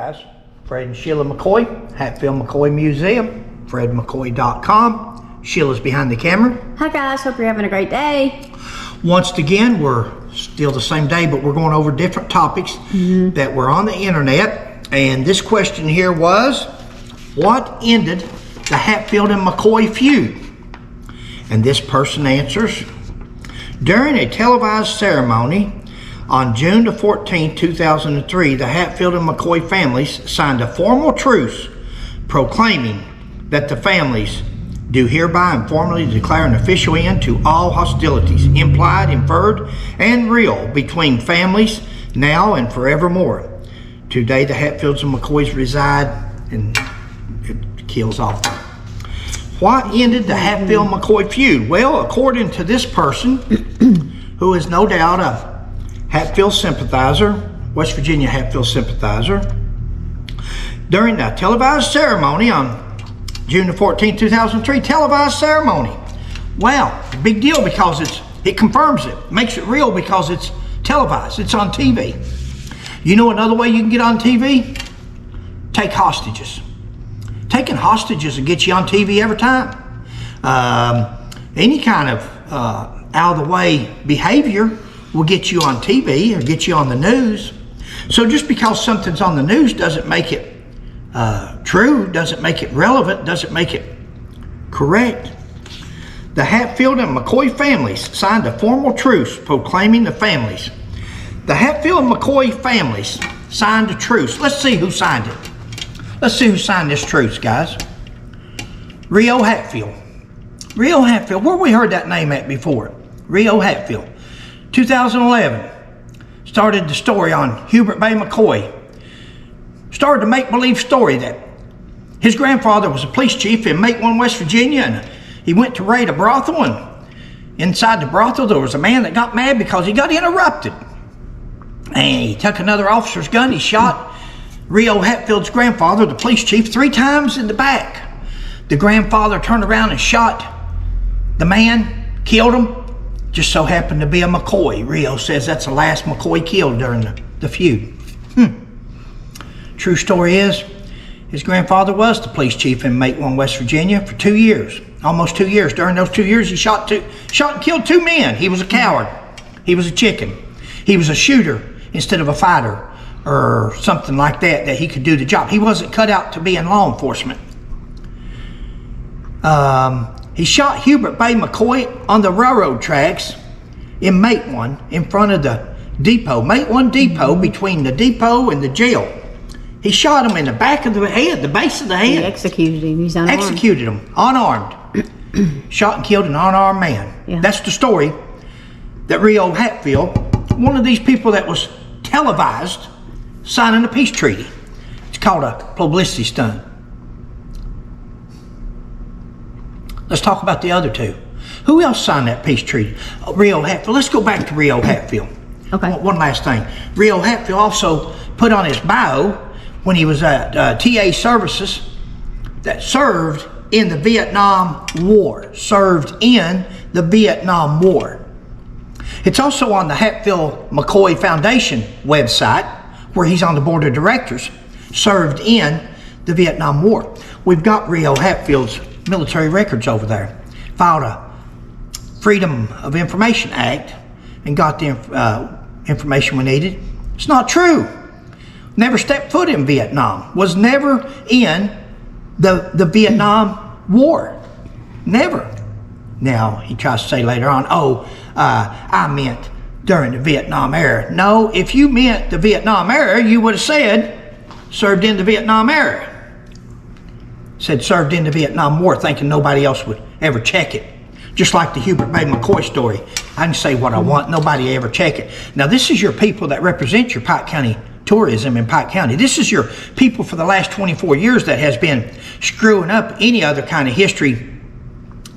guys, Fred and Sheila McCoy, Hatfield McCoy Museum, fredmccoy.com. Sheila's behind the camera. Hi guys, hope you're having a great day. Once again, we're still the same day, but we're going over different topics that were on the internet. And this question here was, what ended the Hatfield and McCoy feud? And this person answers, during a televised ceremony on June the 14th, 2003, the Hatfield and McCoy families signed a formal truce proclaiming that the families do hereby and formally declare an official end to all hostilities, implied, inferred, and real, between families now and forevermore. Today, the Hatfields and McCoys reside, and it kills off. What ended the Hatfield-McCoy feud? Well, according to this person, who is no doubt a Hatfield sympathizer, West Virginia Hatfield sympathizer, during the televised ceremony on June the 14th, 2003, televised ceremony. Well, big deal because it confirms it, makes it real because it's televised, it's on TV. You know another way you can get on TV? Take hostages. Taking hostages will get you on TV every time. Any kind of out of the way behavior will get you on TV or get you on the news. So just because something's on the news doesn't make it true, doesn't make it relevant, doesn't make it correct. The Hatfield and McCoy families signed a formal truce proclaiming the families. The Hatfield and McCoy families signed a truce. Let's see who signed it. Let's see who signed this truce, guys. Rio Hatfield. Rio Hatfield, where we heard that name at before? Rio Hatfield. 2011, started the story on Hubert Bay McCoy. Started a make-believe story that his grandfather was a police chief in Matewan, West Virginia, and he went to raid a brothel, and inside the brothel there was a man that got mad because he got interrupted. And he took another officer's gun, he shot Rio Hatfield's grandfather, the police chief, 3 times in the back. The grandfather turned around and shot the man, killed him. Just so happened to be a McCoy. Rio says that's the last McCoy killed during the feud. True story is, his grandfather was the police chief in Matewan, West Virginia for 2 years. Almost 2 years. During those 2 years, he shot and killed 2 men. He was a coward. He was a chicken. He was a shooter instead of a fighter or something like that he could do the job. He wasn't cut out to be in law enforcement. He shot Hubert Bay McCoy on the railroad tracks in Matewan in front of the depot. Matewan Depot, between the depot and the jail. He shot him in the back of the head, the base of the head. He executed him. He's unarmed. Executed him, unarmed. Shot and killed an unarmed man. Yeah. That's the story that Rio Hatfield, one of these people that was televised, signing a peace treaty. It's called a publicity stunt. Let's talk about the other two. Who else signed that peace treaty? Rio Hatfield. Let's go back to Rio Hatfield. Okay. One last thing. Rio Hatfield also put on his bio when he was at TA Services that served in the Vietnam War. Served in the Vietnam War. It's also on the Hatfield McCoy Foundation website, where he's on the board of directors. Served in the Vietnam War. We've got Rio Hatfield's military records over there. Filed a Freedom of Information Act and got the information we needed. It's not true. Never stepped foot in Vietnam. Was never in the Vietnam War. Never. Now, he tries to say later on, I meant during the Vietnam era. No, if you meant the Vietnam era, you would have said, served in the Vietnam era. Said served in the Vietnam War, thinking nobody else would ever check it. Just like the Hubert Bay McCoy story. I can say what I want, nobody ever check it. Now this is your people that represent your Pike County tourism in Pike County. This is your people for the last 24 years that has been screwing up any other kind of history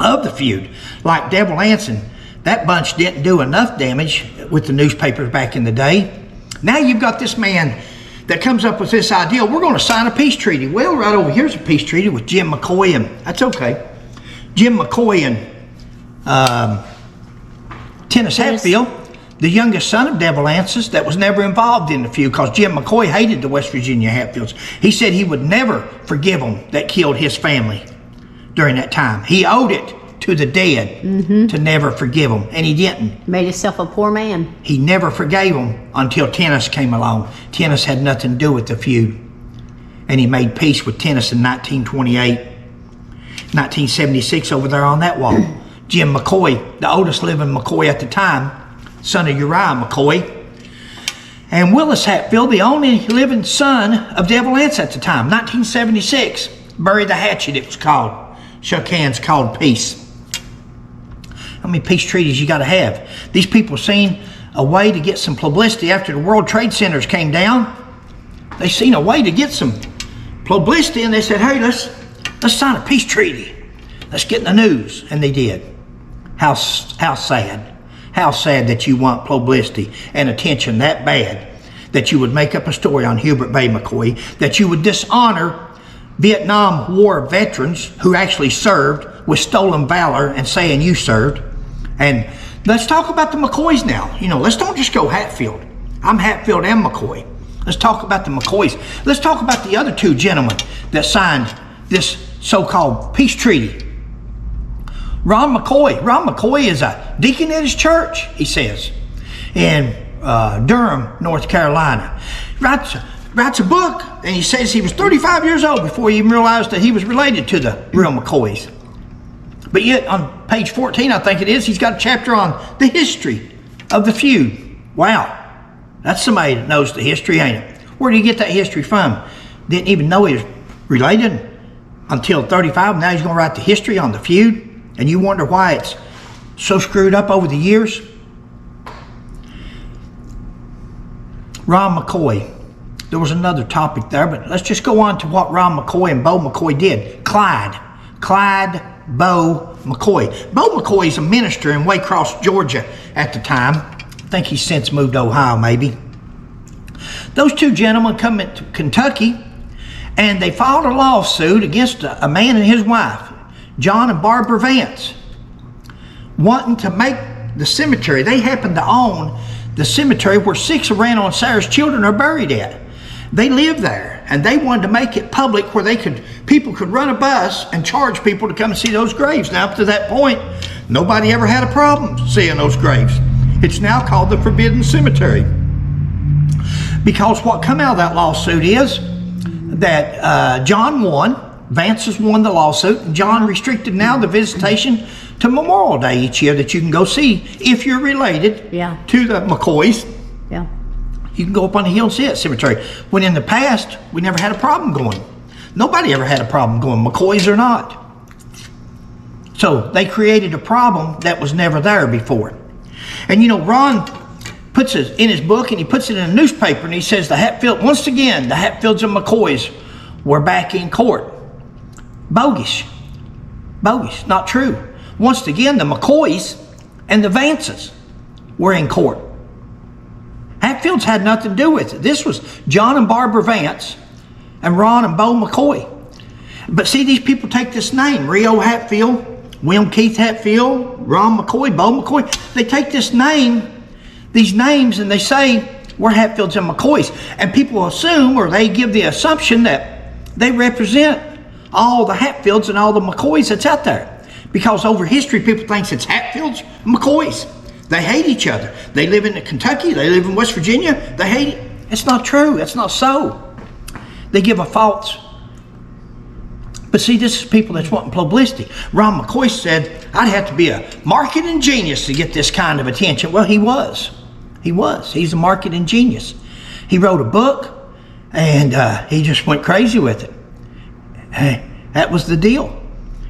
of the feud. Like Devil Anson, that bunch didn't do enough damage with the newspapers back in the day. Now you've got this man that comes up with this idea, we're going to sign a peace treaty. Well, right over here's a peace treaty with Jim McCoy, and that's okay. Jim McCoy and Tennis Hatfield. the youngest son of Devil Anses, that was never involved in the feud, because Jim McCoy hated the West Virginia Hatfields. He said he would never forgive them that killed his family during that time. He owed it to the dead to never forgive them, and he didn't. Made himself a poor man. He never forgave them until Tennis came along. Tennis had nothing to do with the feud, and he made peace with Tennis in 1928, 1976 over there on that wall. Jim McCoy, the oldest living McCoy at the time, son of Uriah McCoy, and Willis Hatfield, the only living son of Devil Anse at the time, 1976, buried the hatchet, it was called. Shook hands, called peace. How many peace treaties you got to have? These people seen a way to get some publicity after the World Trade Centers came down. They seen a way to get some publicity, and they said, hey, let's sign a peace treaty. Let's get in the news. And they did. How sad. How sad that you want publicity and attention that bad that you would make up a story on Hubert Bay McCoy, that you would dishonor Vietnam War veterans who actually served with stolen valor and saying you served. And let's talk about the McCoys now. You know, let's don't just go Hatfield. I'm Hatfield and McCoy. Let's talk about the McCoys. Let's talk about the other two gentlemen that signed this so-called peace treaty. Ron McCoy. Ron McCoy is a deacon at his church, he says, in Durham, North Carolina. Writes a book, and he says he was 35 years old before he even realized that he was related to the real McCoys. But yet, on page 14, I think it is, he's got a chapter on the history of the feud. Wow, that's somebody that knows the history, ain't it? Where did he get that history from? Didn't even know he was related until 35. Now he's going to write the history on the feud, and you wonder why it's so screwed up over the years. Ron McCoy. There was another topic there, but let's just go on to what Ron McCoy and Bo McCoy did. Clyde Bo McCoy. Bo McCoy is a minister in Waycross, Georgia at the time. I think he's since moved to Ohio, maybe. Those two gentlemen come into Kentucky, and they filed a lawsuit against a man and his wife, John and Barbara Vance, wanting to make the cemetery. They happen to own the cemetery where 6 of Randall and Sarah's children are buried at. They lived there, and they wanted to make it public where people could run a bus and charge people to come and see those graves. Now, up to that point, nobody ever had a problem seeing those graves. It's now called the Forbidden Cemetery. Because what come out of that lawsuit is that John won, Vance's won the lawsuit, and John restricted now the visitation to Memorial Day each year that you can go see if you're related to the McCoys. Yeah. You can go up on the hill and see that cemetery. When in the past, we never had a problem going. Nobody ever had a problem going, McCoys or not. So they created a problem that was never there before. And you know, Ron puts it in his book, and he puts it in a newspaper, and he says once again, the Hatfields and McCoys were back in court. Bogus, not true. Once again, the McCoys and the Vances were in court. Hatfields had nothing to do with it. This was John and Barbara Vance and Ron and Bo McCoy. But see, these people take this name, Rio Hatfield, William Keith Hatfield, Ron McCoy, Bo McCoy. They take these names, and they say, we're Hatfields and McCoys. And people assume, or they give the assumption, that they represent all the Hatfields and all the McCoys that's out there. Because over history, people think it's Hatfields and McCoys. They hate each other. They live in Kentucky. They live in West Virginia. They hate it. It's not true. It's not so. They give a false. But see, this is people that's wanting publicity. Ron McCoy said, I'd have to be a marketing genius to get this kind of attention. Well, he was. He's a marketing genius. He wrote a book, and he just went crazy with it. That was the deal.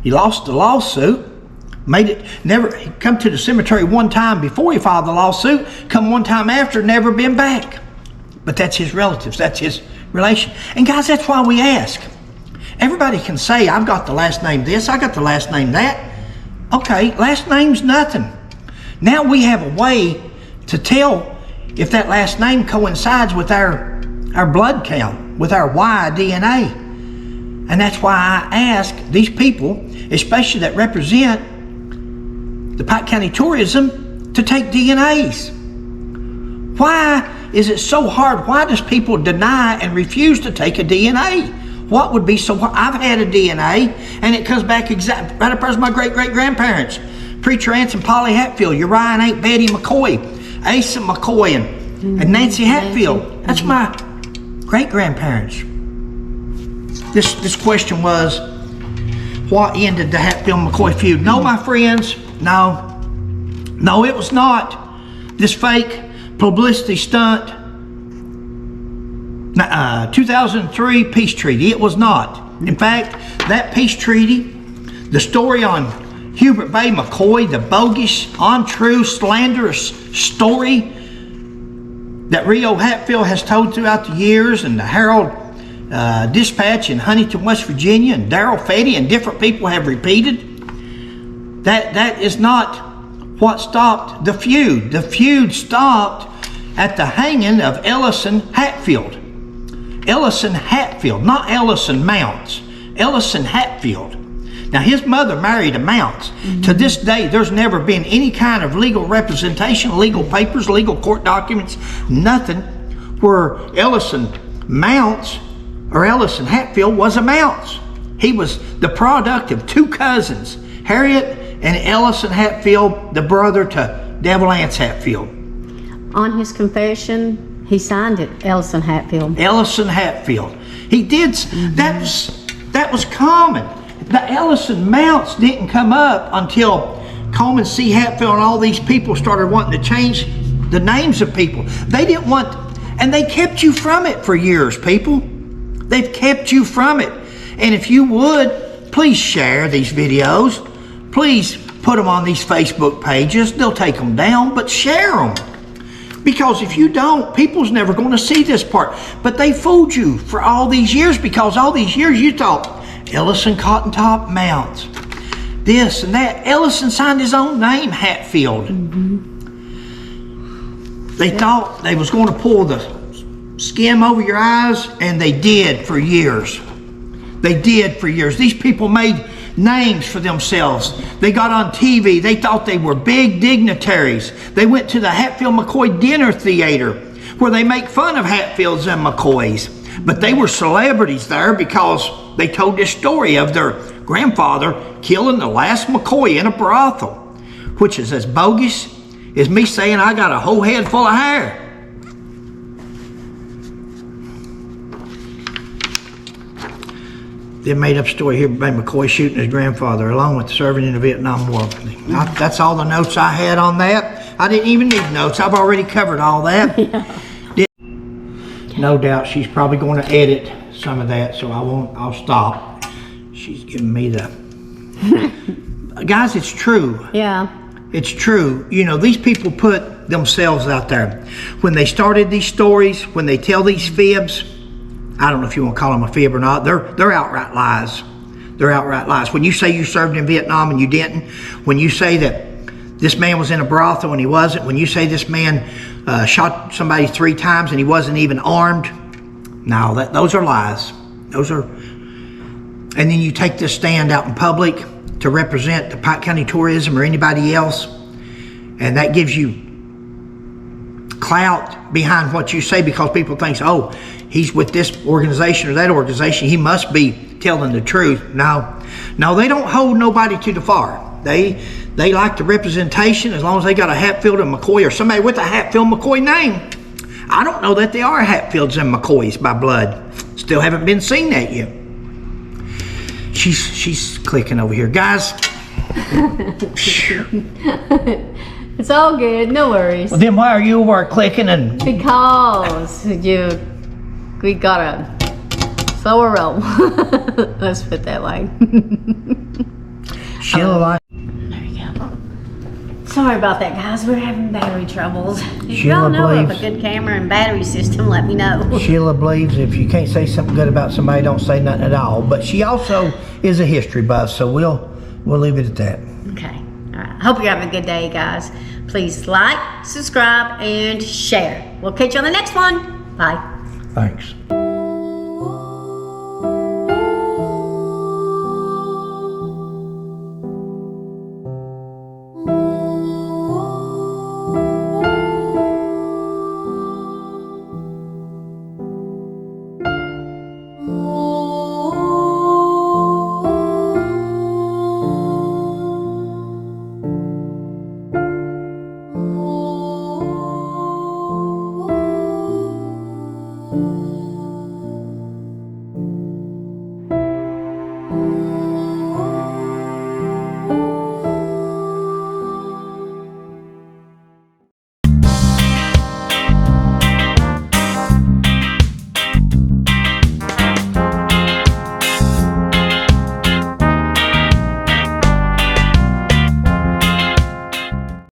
He lost the lawsuit. He come to the cemetery one time before he filed the lawsuit, come one time after, never been back. But that's his relatives, that's his relation. And guys, that's why we ask. Everybody can say, I've got the last name this, I got the last name that. Okay, last name's nothing. Now we have a way to tell if that last name coincides with our blood count, with our Y DNA. And that's why I ask these people, especially that represent the Pike County Tourism, to take DNAs. Why is it so hard? Why does people deny and refuse to take a DNA? What would be so hard? I've had a DNA, and it comes back exactly right up as my great-great-grandparents. Preacher Aunts and Polly Hatfield, Uriah and Aunt Betty McCoy, Asa McCoy, and Nancy Hatfield. That's my great-grandparents. This question was, what ended the Hatfield and McCoy feud? No, my friends, no. No, it was not this fake publicity stunt. 2003 peace treaty. It was not. In fact, that peace treaty, the story on Hubert Bay McCoy, the bogus, untrue, slanderous story that Rio Hatfield has told throughout the years, and the Herald Dispatch in Huntington, West Virginia, and Darrell Fetty and different people have repeated, that is not what stopped the feud. The feud stopped at the hanging of Ellison Hatfield. Ellison Hatfield, not Ellison Mounts. Ellison Hatfield. Now, his mother married a Mounts. To this day, there's never been any kind of legal representation, legal papers, legal court documents, nothing where Ellison Mounts or Ellison Hatfield was a Mounts. He was the product of two cousins, Harriet and Ellison Hatfield, the brother to Devil Anse Hatfield. On his confession, he signed it, Ellison Hatfield. Ellison Hatfield. He did. That was common. The Ellison Mounts didn't come up until Coleman C. Hatfield and all these people started wanting to change the names of people. They didn't want, and they kept you from it for years, people. They've kept you from it. And if you would, please share these videos. Please put them on these Facebook pages. They'll take them down, but share them. Because if you don't, people's never going to see this part. But they fooled you for all these years, because all these years you thought, Ellison Cotton Top Mounts, this and that. Ellison signed his own name, Hatfield. They thought they was going to pull the skim over your eyes, and they did for years. They did for years. These people made names for themselves. They got on TV. They thought they were big dignitaries. They went to the Hatfield McCoy Dinner Theater, where they make fun of Hatfields and McCoys. But they were celebrities there because they told this story of their grandfather killing the last McCoy in a brothel, which is as bogus as me saying I got a whole head full of hair. The made-up story here by McCoy shooting his grandfather along with serving in the Vietnam War. That's all the notes I had on that. I didn't even need notes. I've already covered all that. Yeah. No doubt she's probably going to edit some of that, so I'll stop. She's giving me the... Guys, it's true. Yeah. It's true. You know, these people put themselves out there. When they started these stories, when they tell these fibs, I don't know if you want to call them a fib or not. They're outright lies. They're outright lies. When you say you served in Vietnam and you didn't, when you say that this man was in a brothel and he wasn't, when you say this man shot somebody 3 times and he wasn't even armed, no, those are lies. Those are. And then you take this stand out in public to represent the Pike County Tourism or anybody else, and that gives you clout behind what you say, because people think, oh, he's with this organization or that organization, he must be telling the truth. No, they don't hold nobody to the fire. They like the representation as long as they got a Hatfield and McCoy or somebody with a Hatfield McCoy name. I don't know that they are Hatfields and McCoys by blood. Still haven't been seen that yet. She's clicking over here, guys. It's all good, no worries. Well, then why are you over clicking and... Because we got a slower roll. Let's put it that way. Sheila, there you go. Sorry about that, guys. We're having battery troubles. If Sheila y'all know of a believes- good camera and battery system, let me know. Sheila believes if you can't say something good about somebody, don't say nothing at all. But she also is a history buff, so we'll leave it at that. Okay. All right. Hope you're having a good day, guys. Please like, subscribe, and share. We'll catch you on the next one. Bye. Thanks.